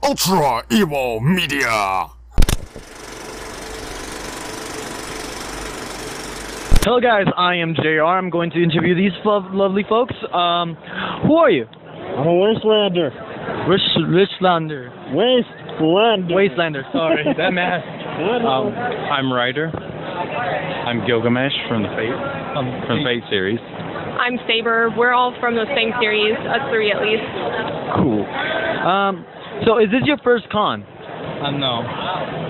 Ultra Evil Media. Hello guys, I am JR. I'm going to interview these lovely folks. Who are you? I'm a Wastelander. Wastelander. Wastelander, sorry. That mask. I'm Ryder. I'm Gilgamesh from the Fate series. I'm Saber. We're all from the same series, us three at least. Cool. So is this your first con? No.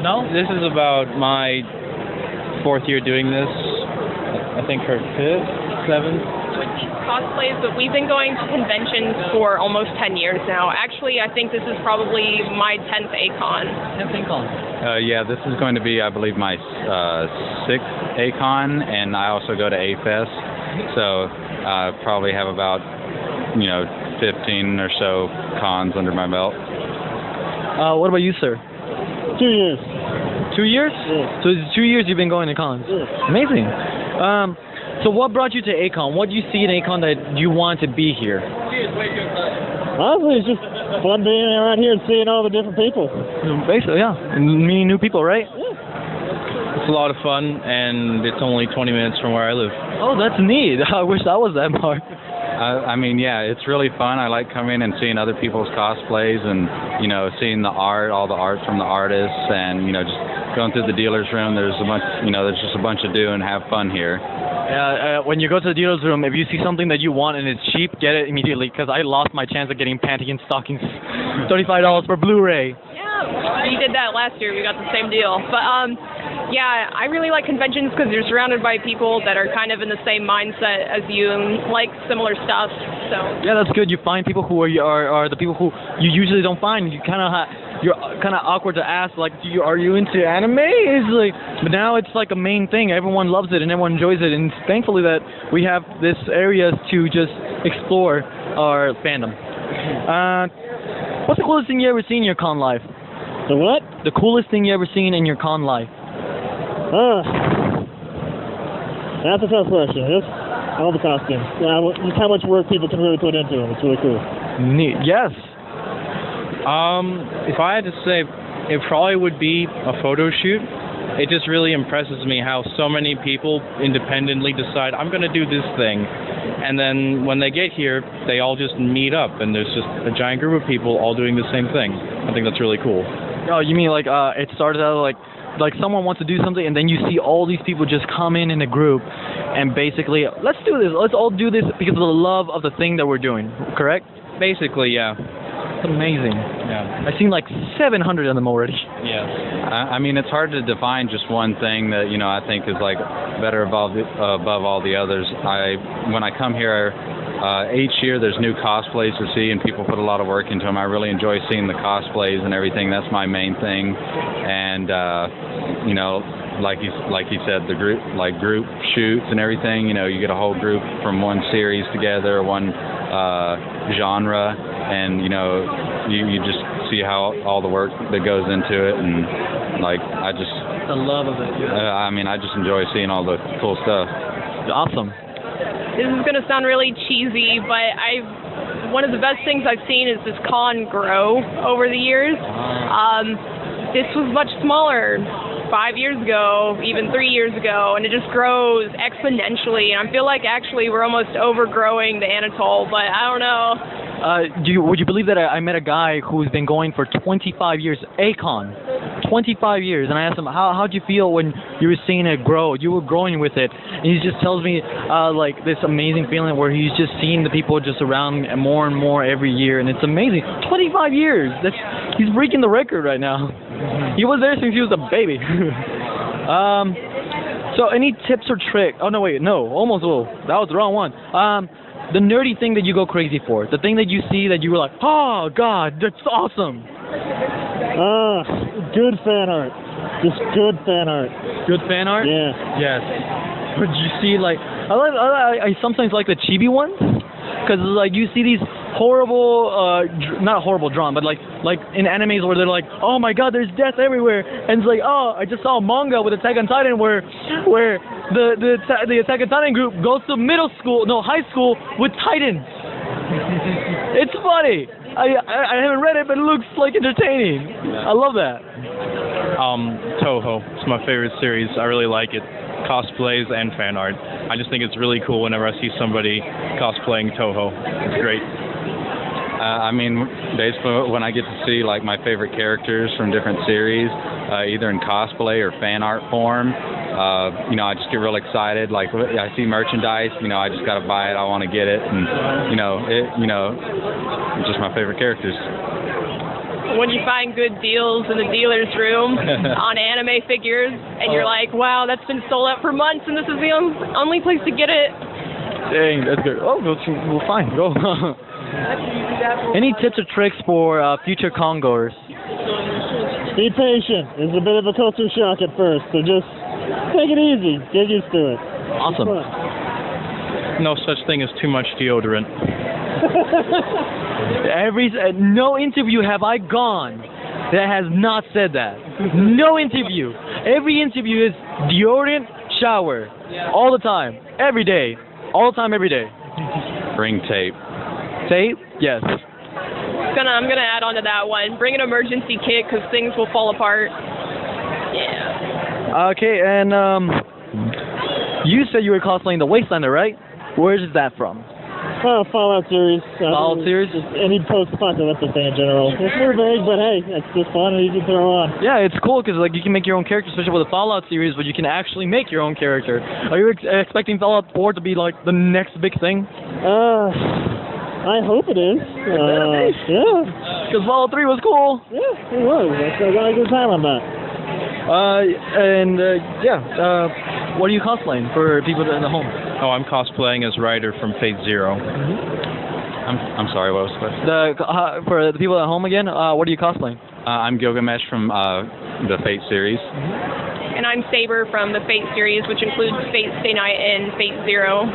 No? This is about my 4th year doing this. I think her 5th, 7th. Cosplays, but we've been going to conventions for almost 10 years now. Actually, I think this is probably my 10th A-kon. 10th A-kon. Yeah, this is going to be, I believe, my 6th A-kon, and I also go to A-Fest. So probably have about, 15 or so cons under my belt. What about you, sir? 2 years. 2 years? Yeah. So it's 2 years you've been going to cons? Yeah. Amazing. So what brought you to A-kon? What do you see in A-kon that you want to be here? Honestly, it's just fun being around here and seeing all the different people. Basically, yeah. And meeting new people, right? Yeah. It's a lot of fun, and it's only 20 minutes from where I live. Oh, that's neat. I wish that was that part. I mean, yeah, it's really fun. I like coming and seeing other people's cosplays and, seeing the art, all the art from the artists, and, just going through the dealer's room. There's a bunch, there's just a bunch to do and have fun here. When you go to the dealer's room, if you see something that you want and it's cheap, get it immediately, because I lost my chance of getting panty and stockings. $35 for Blu-ray. Yeah, we did that last year. We got the same deal. But, yeah, I really like conventions because you're surrounded by people that are kind of in the same mindset as you and like similar stuff. So yeah, that's good. You find people who are the people who you usually don't find. You're kind of awkward to ask, like, are you into anime? It's like, but now it's like a main thing. Everyone loves it and everyone enjoys it. And thankfully that we have this area to just explore our fandom. What's the coolest thing you ever seen in your con life? The what? The coolest thing you ever seen in your con life? That's a tough question. It's all the costumes. Just how much work people can really put into them. It's really cool. Neat. Yes. If I had to say, it probably would be a photo shoot. It just really impresses me how so many people independently decide, I'm going to do this thing. And then when they get here, they all just meet up, and there's just a giant group of people all doing the same thing. I think that's really cool. Oh, you mean like it started out like someone wants to do something, and then you see all these people just come in a group, and basically, let's do this. Let's all do this because of the love of the thing that we're doing. Correct? Basically, yeah. It's amazing. Yeah. I've seen like 700 of them already. Yeah. I mean, it's hard to define just one thing that I think is like better above all the others. When I come here, each year there's new cosplays to see, and people put a lot of work into them. I really enjoy seeing the cosplays and everything. That's my main thing. And like he said, the group shoots and everything. You get a whole group from one series together, one genre, and you just see how all the work that goes into it, and the love of it. I mean, I just enjoy seeing all the cool stuff. Awesome. this is going to sound really cheesy, but one of the best things I've seen is this con grow over the years. This was much smaller 5 years ago, even 3 years ago, and it just grows exponentially. And I feel like actually we're almost overgrowing the Anatole, but I don't know. Would you believe that I met a guy who's been going for 25 years, A-kon, 25 years, and I asked him, how'd you feel when you were seeing it grow? You were growing with it, and he just tells me like this amazing feeling where he's just seeing the people just around more and more every year, and it's amazing. 25 years! He's breaking the record right now. He was there since he was a baby. So any tips or tricks? Oh no, wait, no, almost. Oh, that was the wrong one. The nerdy thing that you go crazy for, the thing that you see that you were like, oh God, that's awesome. Good fan art. Just good fan art. Good fan art? Yeah. Yes. But you see, like, I sometimes like the chibi ones, because like you see these horrible, not horrible drawn, but like in animes where they're like, oh my God, there's death everywhere, and it's like, oh, I just saw a manga with Attack on Titan where the Attack on Titan group goes to high school with Titans. It's funny. I haven't read it, but it looks like entertaining. I love that. Toho. It's my favorite series. I really like it. Cosplays and fan art. I just think it's really cool whenever I see somebody cosplaying Toho. It's great. I mean, basically when I get to see like my favorite characters from different series, either in cosplay or fan art form, you know, I just get real excited. Like I see merchandise, you know, I just gotta buy it. I want to get it, and it's just my favorite characters. When you find good deals in the dealer's room on anime figures, and you're like, wow, that's been sold out for months, and this is the only place to get it. Dang, that's good. Oh, well, fine, go. Any tips or tricks for future con-goers? Be patient. It's a bit of a culture shock at first, so just take it easy. Get used to it. Awesome. No such thing as too much deodorant. No interview have I gone that has not said that. No interview. Every interview is deodorant, shower, all the time, every day, all the time, every day. Bring tape. Tape? Yes. I'm gonna add on to that one. Bring an emergency kit because things will fall apart. Yeah. Okay, and you said you were cosplaying the Wastelander, right? Where is that from? Fallout series. Fallout series? Just any post-apocalyptic thing in general. It's more vague, but hey, it's just fun and easy to throw on. Yeah, it's cool because like you can make your own character, especially with the Fallout series, but you can actually make your own character. Are you expecting Fallout 4 to be like the next big thing? I hope it is. Yeah. Because Fallout 3 was cool. Yeah, it was. I got a good time on that. What are you cosplaying for people in the home? Oh, I'm cosplaying as Ryder from Fate Zero. I'm sorry, what was the question? For the people at home again, what are you cosplaying? I'm Gilgamesh from the Fate series. And I'm Saber from the Fate series, which includes Fate Stay Night and Fate Zero.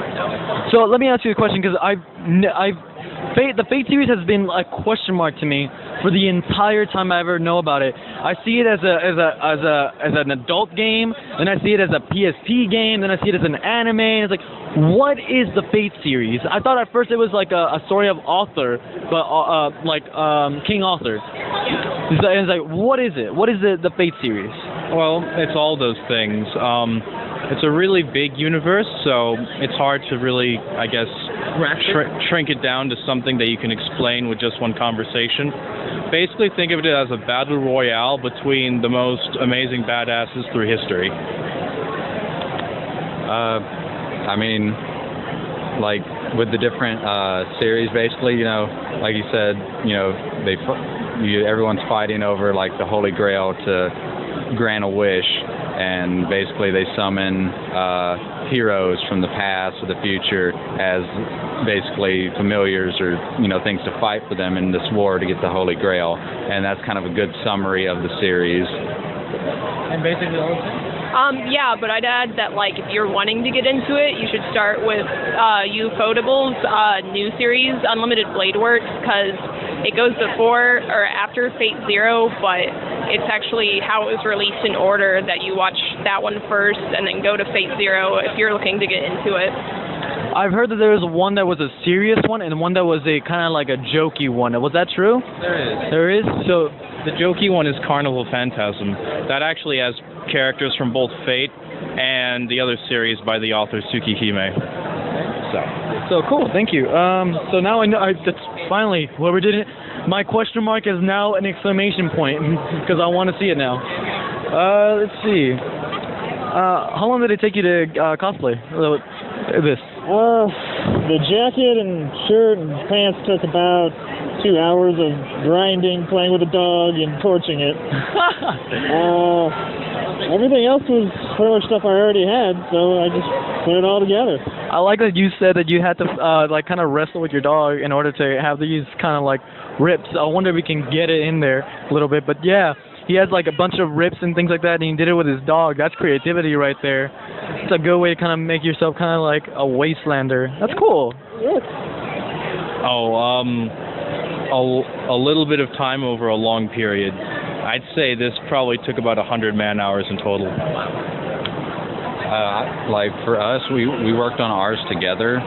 So let me ask you a question, because the Fate series has been a question mark to me for the entire time I ever know about it. I see it as an adult game, then I see it as a PSP game, then I see it as an anime, and it's like, what is the Fate series? I thought at first it was like a story of Arthur, but King Arthur. It's like, what is it? What is the Fate series? Well, it's all those things. It's a really big universe, so it's hard to really, I guess, shrink it down to something that you can explain with just one conversation. Basically, think of it as a battle royale between the most amazing badasses through history. I mean, like with the different series, basically, you know, like you said, you know, everyone's fighting over like the Holy Grail to grant a wish, and basically they summon heroes from the past or the future as basically familiars or, you know, things to fight for them in this war to get the Holy Grail, and that's kind of a good summary of the series. And basically all of it? Yeah, but I'd add that, like, if you're wanting to get into it, you should start with Ufotable's new series, Unlimited Blade Works, because it goes before or after Fate Zero, but it's actually how it was released in order, that you watch that one first and then go to Fate Zero if you're looking to get into it. I've heard that there was one that was a serious one and one that was a kind of like a jokey one. Was that true? There is. There is? So the jokey one is Carnival Phantasm. That actually has characters from both Fate and the other series by the author Tsukihime. So cool, thank you. So now I know, that's finally what we did. My question mark is now an exclamation point because I want to see it now. Let's see. How long did it take you to cosplay this? The jacket and shirt and pants took about 2 hours of grinding, playing with a dog, and torching it. Everything else was pretty much stuff I already had, so I just put it all together. I like that you said that you had to like kind of wrestle with your dog in order to have these kind of like rips. I wonder if we can get it in there a little bit, but yeah. He has like a bunch of rips and things like that, and he did it with his dog. That's creativity right there. It's a good way to kind of make yourself kind of like a Wastelander. That's cool. Yes. A little bit of time over a long period. I'd say this probably took about 100 man-hours in total. Like for us, we worked on ours together,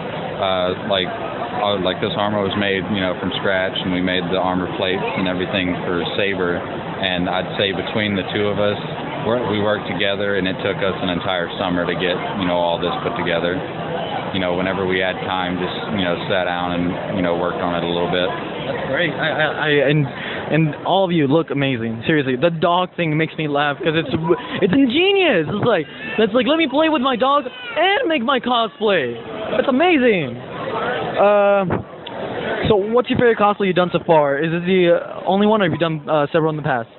like this armor was made, from scratch, and we made the armor plates and everything for Saber. And I'd say between the two of us, we worked together, and it took us an entire summer to get, all this put together. Whenever we had time, just, sat down and, worked on it a little bit. That's great. And all of you look amazing. Seriously, the dog thing makes me laugh because it's ingenious. It's like let me play with my dog and make my cosplay. That's amazing. So what's your favorite cosplay you've done so far? Is it the only one, or have you done several in the past?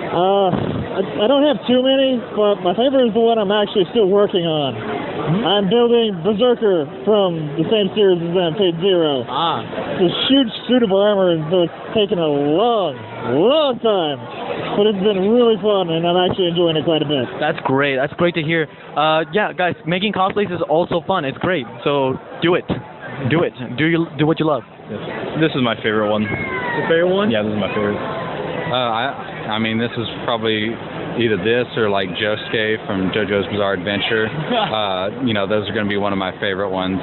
I don't have too many, but my favorite is the one I'm actually still working on. I'm building Berserker from the same series as them, Fate Zero. It's a huge suit of armor, so it's taken a long time. But it's been really fun, and I'm actually enjoying it quite a bit. That's great. That's great to hear. Yeah, guys, making cosplays is also fun. It's great. So do it. Do it. Do what you love. Yes. This is my favorite one. Your favorite one? Yeah, this is my favorite. I mean, this is probably either this or like Josuke from JoJo's Bizarre Adventure. Those are going to be one of my favorite ones.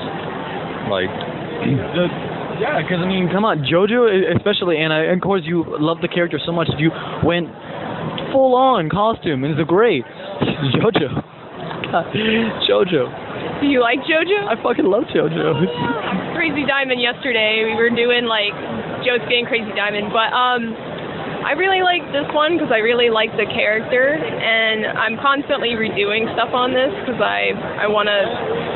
Yeah, because I mean, come on, JoJo especially, and of course you love the character so much that you went full on costume, and it's great. JoJo. JoJo. Do you like JoJo? I fucking love JoJo. Crazy Diamond yesterday, we were doing like Josuke and Crazy Diamond, but I really like this one because I really like the character, and I'm constantly redoing stuff on this because I want to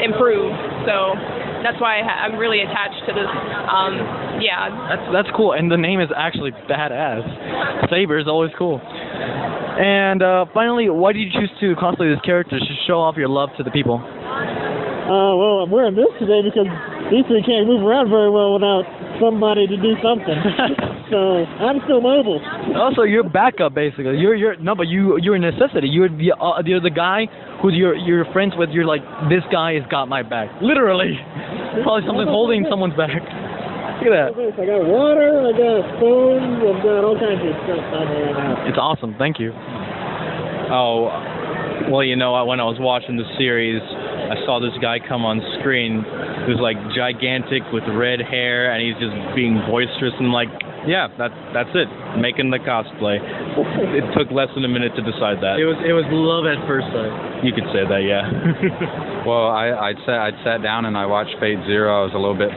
improve. So that's why I'm really attached to this. Yeah. That's cool, and the name is actually badass. Saber is always cool. And finally, why did you choose to cosplay this character to show off your love to the people? Well, I'm wearing this today because these three can't move around very well without somebody to do something. So I'm still mobile. Also, you're backup basically. You're a necessity. You're the guy who you're friends with. You're like, this guy has got my back. Literally. Probably something holding someone's back. Look at that. I got water. I got phones. I've got all kinds of stuff on here now. It's awesome. Thank you. Oh, well, when I was watching the series, I saw this guy come on screen who's like gigantic with red hair, and he's just being boisterous, and like, yeah, that's it. Making the cosplay. It took less than a minute to decide that. It was love at first sight. You could say that, yeah. Well, I'd sat down and I watched Fate Zero. I was a little bit,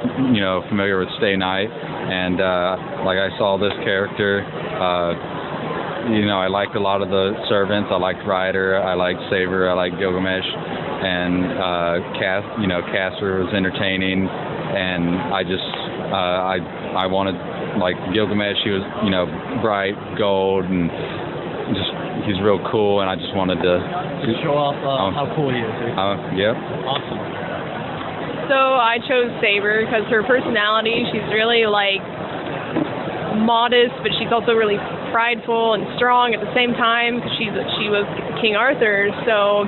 familiar with Stay Night, and I saw this character. I liked a lot of the servants. I liked Ryder. I liked Saber. I liked Gilgamesh, and Casper was entertaining, and I just I wanted, like, Gilgamesh. He was bright gold, and just he's real cool, and I just wanted to show off how cool he is. Yep. Awesome. So I chose Saber because her personality, she's really like modest, but she's also really prideful and strong at the same time because she was King Arthur. So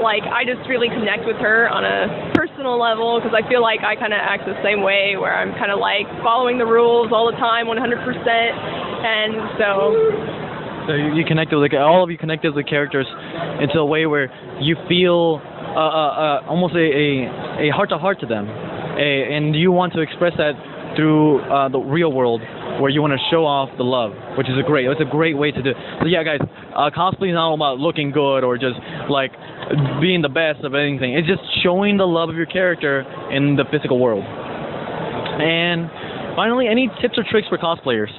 I just really connect with her on a personal level because I feel like I kind of act the same way, where I'm kind of like following the rules all the time 100%, and so you connected with all of you connected with the characters into a way where you feel almost a heart-to-heart to them, and you want to express that through the real world, where you want to show off the love, which is a great way to do it. So yeah, guys, cosplay is not all about looking good or just like being the best of anything. It's just showing the love of your character in the physical world. And finally, any tips or tricks for cosplayers?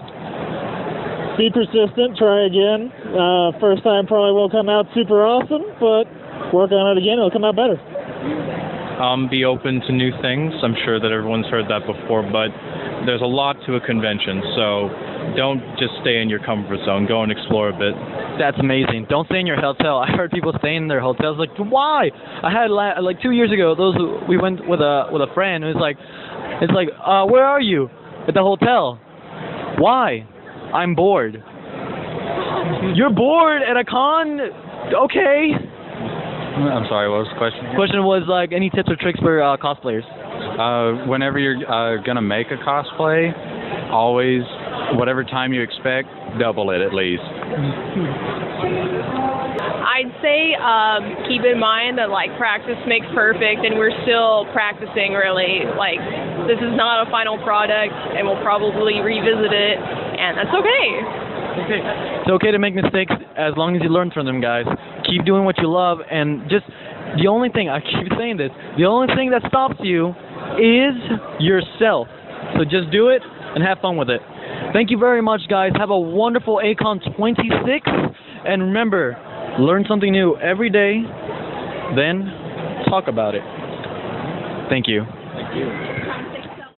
Be persistent, try again. First time probably won't come out super awesome, but work on it again, it'll come out better. Be open to new things. I'm sure that everyone's heard that before, but there's a lot to a convention, so don't just stay in your comfort zone. Go and explore a bit. That's amazing. Don't stay in your hotel. I heard people stay in their hotels. Like, why? I had like 2 years ago. We went with a friend. It's like, where are you? At the hotel. Why? I'm bored. You're bored at a con? Okay. I'm sorry, what was the question? The question was like, any tips or tricks for cosplayers? Whenever you're gonna make a cosplay, always, whatever time you expect, double it at least. I'd say keep in mind that like practice makes perfect, and we're still practicing really. Like this is not a final product, and we'll probably revisit it, and that's okay. Okay. It's okay to make mistakes as long as you learn from them, guys. Keep doing what you love, and just the only thing, I keep saying this, the only thing that stops you is yourself. So just do it and have fun with it. Thank you very much, guys. Have a wonderful A-kon 26, and remember, learn something new every day, then talk about it. Thank you. Thank you.